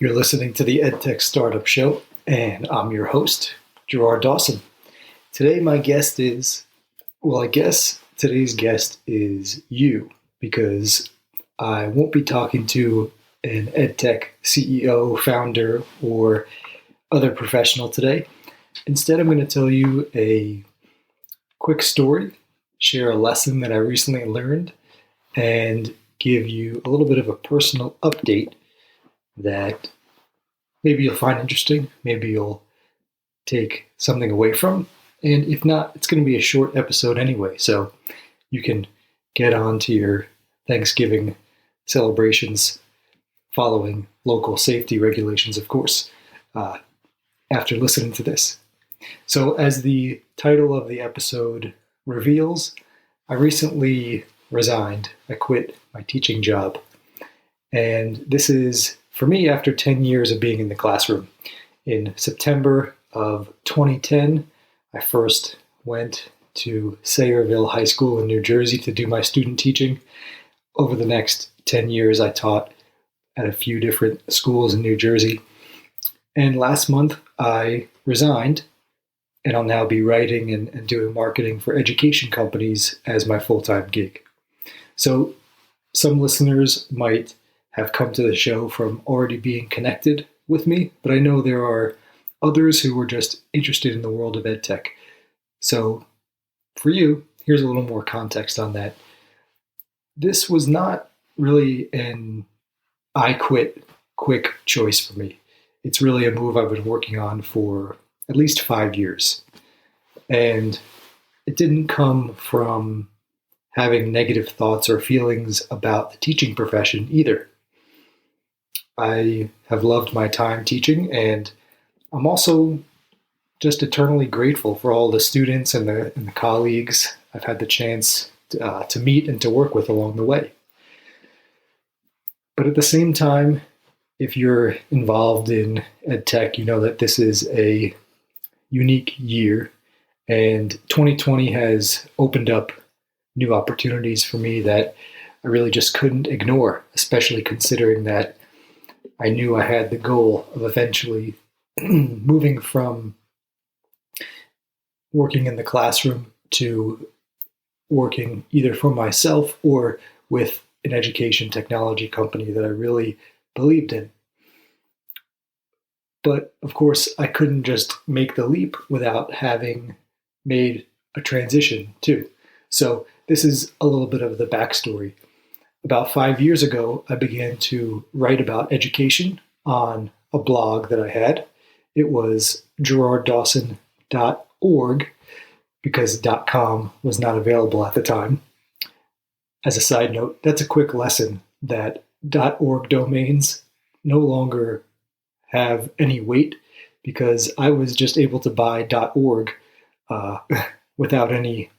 You're listening to the EdTech Startup Show, and I'm your host, Gerard Dawson. Today, my guest is, I guess today's guest is you, because I won't be talking to an EdTech CEO, founder, or other professional today. Instead, I'm going to tell you a quick story, share a lesson that I recently learned, and give you a little bit of a personal update that maybe you'll find interesting, maybe you'll take something away from, and if not, it's going to be a short episode anyway, so you can get on to your Thanksgiving celebrations following local safety regulations, of course, after listening to this. So as the title of the episode reveals, I recently resigned. I quit my teaching job. And this is, for me, after 10 years of being in the classroom. In September of 2010, I first went to Sayreville High School in New Jersey to do my student teaching. Over the next 10 years, I taught at a few different schools in New Jersey. And last month, I resigned, and I'll now be writing and doing marketing for education companies as my full-time gig. So some listeners might have come to the show from already being connected with me, but I know there are others who were just interested in the world of EdTech. So for you, here's a little more context on that. This was not really an I quit quick choice for me. It's really a move I've been working on for at least 5 years. And it didn't come from having negative thoughts or feelings about the teaching profession either. I have loved my time teaching, and I'm also just eternally grateful for all the students and the colleagues I've had the chance to meet and to work with along the way. But at the same time, if you're involved in EdTech, you know that this is a unique year, and 2020 has opened up new opportunities for me that I really just couldn't ignore, especially considering that I knew I had the goal of eventually moving from working in the classroom to working either for myself or with an education technology company that I really believed in. But of course, I couldn't just make the leap without having made a transition too. So this is a little bit of the backstory. About 5 years ago, I began to write about education on a blog that I had. It was gerarddawson.org because .com was not available at the time. As a side note, that's a quick lesson that .org domains no longer have any weight because I was just able to buy .org without any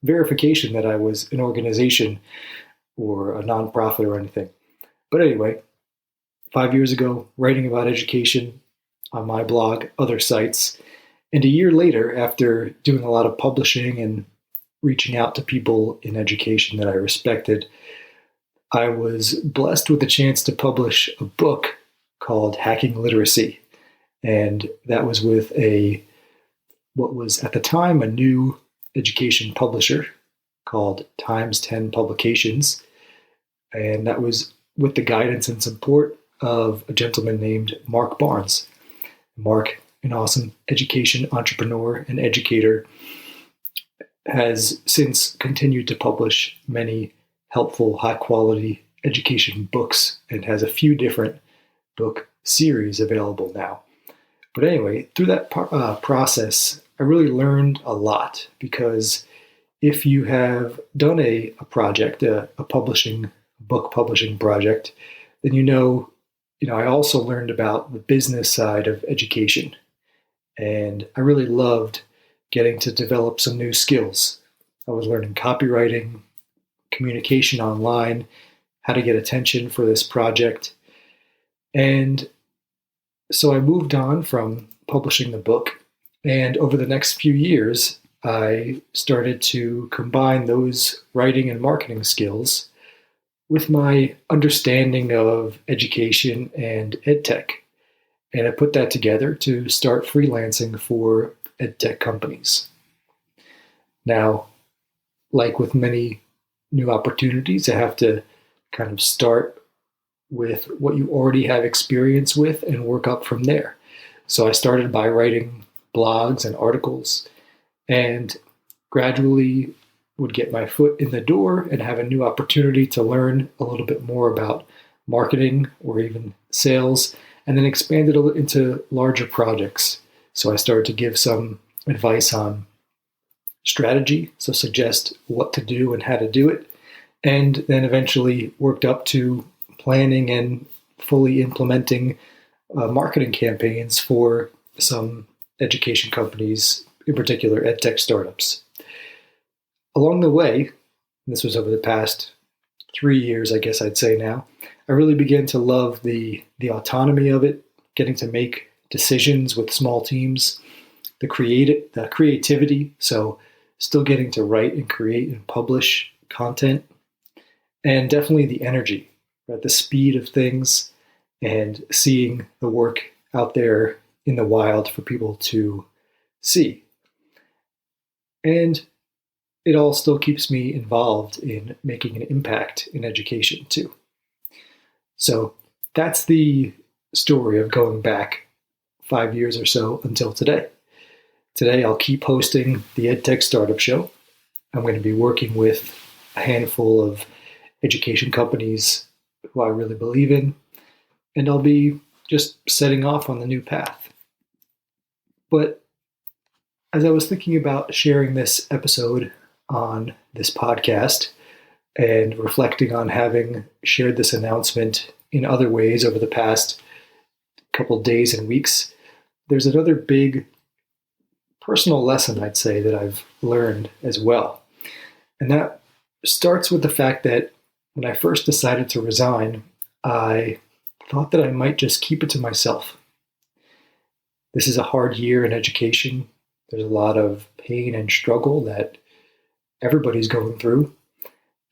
verification that I was an organization or a nonprofit or anything. But anyway, 5 years ago, writing about education on my blog, other sites, and a year later, after doing a lot of publishing and reaching out to people in education that I respected, I was blessed with the chance to publish a book called Hacking Literacy. And that was with what was at the time a new education publisher called Times 10 Publications. And that was with the guidance and support of a gentleman named Mark Barnes. Mark, an awesome education entrepreneur and educator, has since continued to publish many helpful, high-quality education books and has a few different book series available now. But anyway, through that process, I really learned a lot because if you have done a project, a book publishing project, then you know, I also learned about the business side of education. And I really loved getting to develop some new skills. I was learning copywriting, communication online, how to get attention for this project. And so I moved on from publishing the book. And over the next few years, I started to combine those writing and marketing skills with my understanding of education and EdTech. And I put that together to start freelancing for EdTech companies. Now, like with many new opportunities, I have to kind of start with what you already have experience with and work up from there. So I started by writing blogs and articles and gradually would get my foot in the door and have a new opportunity to learn a little bit more about marketing or even sales, and then expanded into larger projects. So I started to give some advice on strategy, so suggest what to do and how to do it, and then eventually worked up to planning and fully implementing marketing campaigns for some education companies, in particular EdTech startups. Along the way, and this was over the past 3 years, I guess I'd say now, I really began to love the autonomy of it, getting to make decisions with small teams, the creativity, so still getting to write and create and publish content, and definitely the energy, right? The speed of things and seeing the work out there in the wild for people to see. And it all still keeps me involved in making an impact in education too. So that's the story of going back 5 years or so until today. Today I'll keep hosting the EdTech Startup Show. I'm going to be working with a handful of education companies who I really believe in, and I'll be just setting off on the new path. But as I was thinking about sharing this episode on this podcast and reflecting on having shared this announcement in other ways over the past couple days and weeks, there's another big personal lesson, I'd say, that I've learned as well. And that starts with the fact that when I first decided to resign, I thought that I might just keep it to myself. This is a hard year in education. There's a lot of pain and struggle that everybody's going through.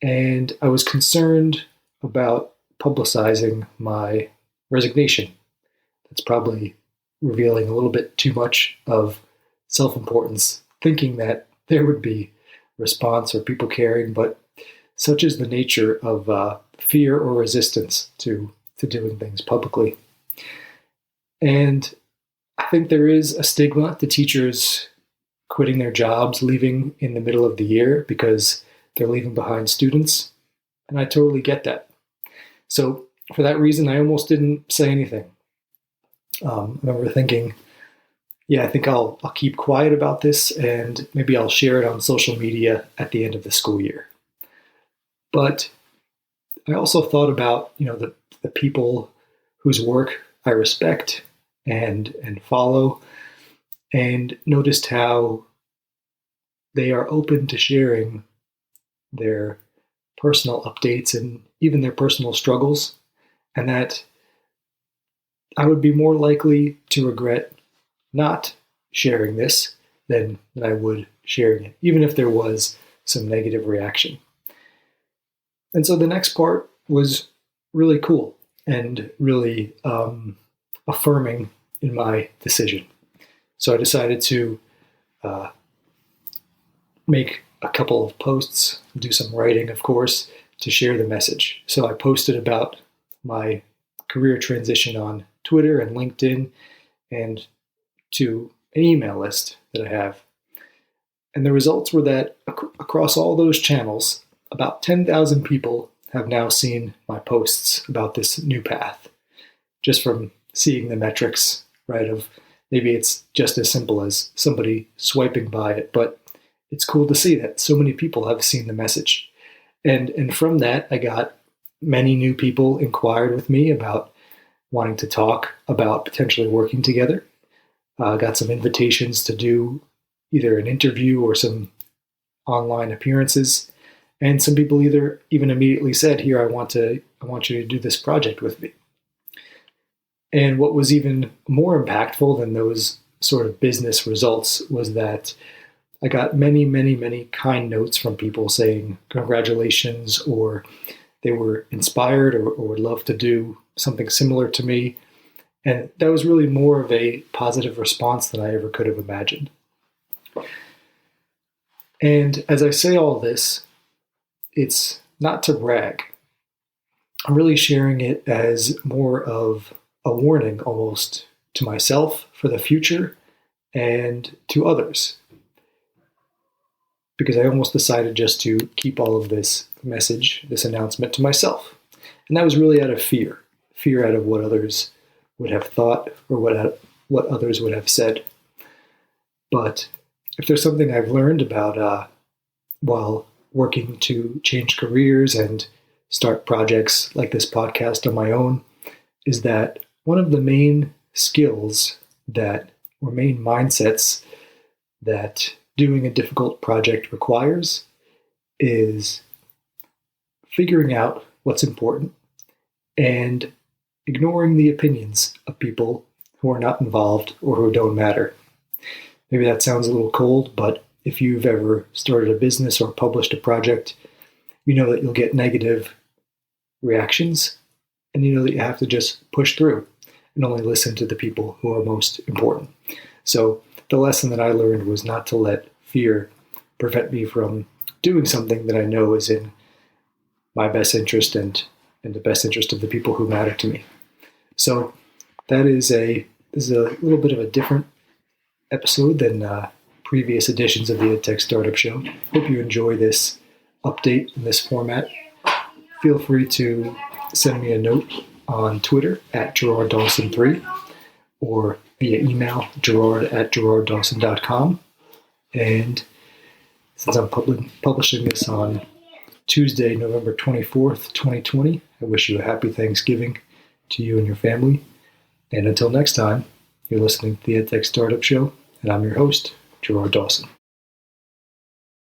And I was concerned about publicizing my resignation. That's probably revealing a little bit too much of self-importance, thinking that there would be response or people caring, but such is the nature of fear or resistance to doing things publicly. And I think there is a stigma to teachers quitting their jobs, leaving in the middle of the year because they're leaving behind students. And I totally get that. So for that reason, I almost didn't say anything. I remember thinking, I think I'll keep quiet about this and maybe I'll share it on social media at the end of the school year. But I also thought about, the people whose work I respect and follow, and noticed how they are open to sharing their personal updates and even their personal struggles, and that I would be more likely to regret not sharing this than I would sharing it, even if there was some negative reaction. And so the next part was really cool and really affirming in my decision. So I decided to make a couple of posts, do some writing, of course, to share the message. So I posted about my career transition on Twitter and LinkedIn and to an email list that I have. And the results were that across all those channels, about 10,000 people have now seen my posts about this new path, just from seeing the metrics, right? Of maybe it's just as simple as somebody swiping by it, but it's cool to see that so many people have seen the message. And from that, I got many new people inquired with me about wanting to talk about potentially working together. Got some invitations to do either an interview or some online appearances. And some people even immediately said, here, I want you to do this project with me. And what was even more impactful than those sort of business results was that I got many, many, many kind notes from people saying congratulations or they were inspired or would love to do something similar to me. And that was really more of a positive response than I ever could have imagined. And as I say all this, it's not to brag. I'm really sharing it as more of a warning almost to myself for the future and to others. Because I almost decided just to keep all of this message, this announcement to myself. And that was really out of fear out of what others would have thought or what others would have said. But if there's something I've learned about while working to change careers and start projects like this podcast on my own, is that one of the main skills or main mindsets that doing a difficult project requires is figuring out what's important and ignoring the opinions of people who are not involved or who don't matter. Maybe that sounds a little cold, but if you've ever started a business or published a project, you know that you'll get negative reactions, and you know that you have to just push through and only listen to the people who are most important. So the lesson that I learned was not to let fear prevent me from doing something that I know is in my best interest and the best interest of the people who matter to me. So this is a little bit of a different episode than previous editions of the EdTech Startup Show. Hope you enjoy this update in this format. Feel free to send me a note on Twitter at GerardDawson3 or via email gerard@gerarddawson.com. And since I'm publishing this on Tuesday, November 24th, 2020, I wish you a happy Thanksgiving to you and your family. And until next time, you're listening to the EdTech Startup Show, and I'm your host, Gerard Dawson.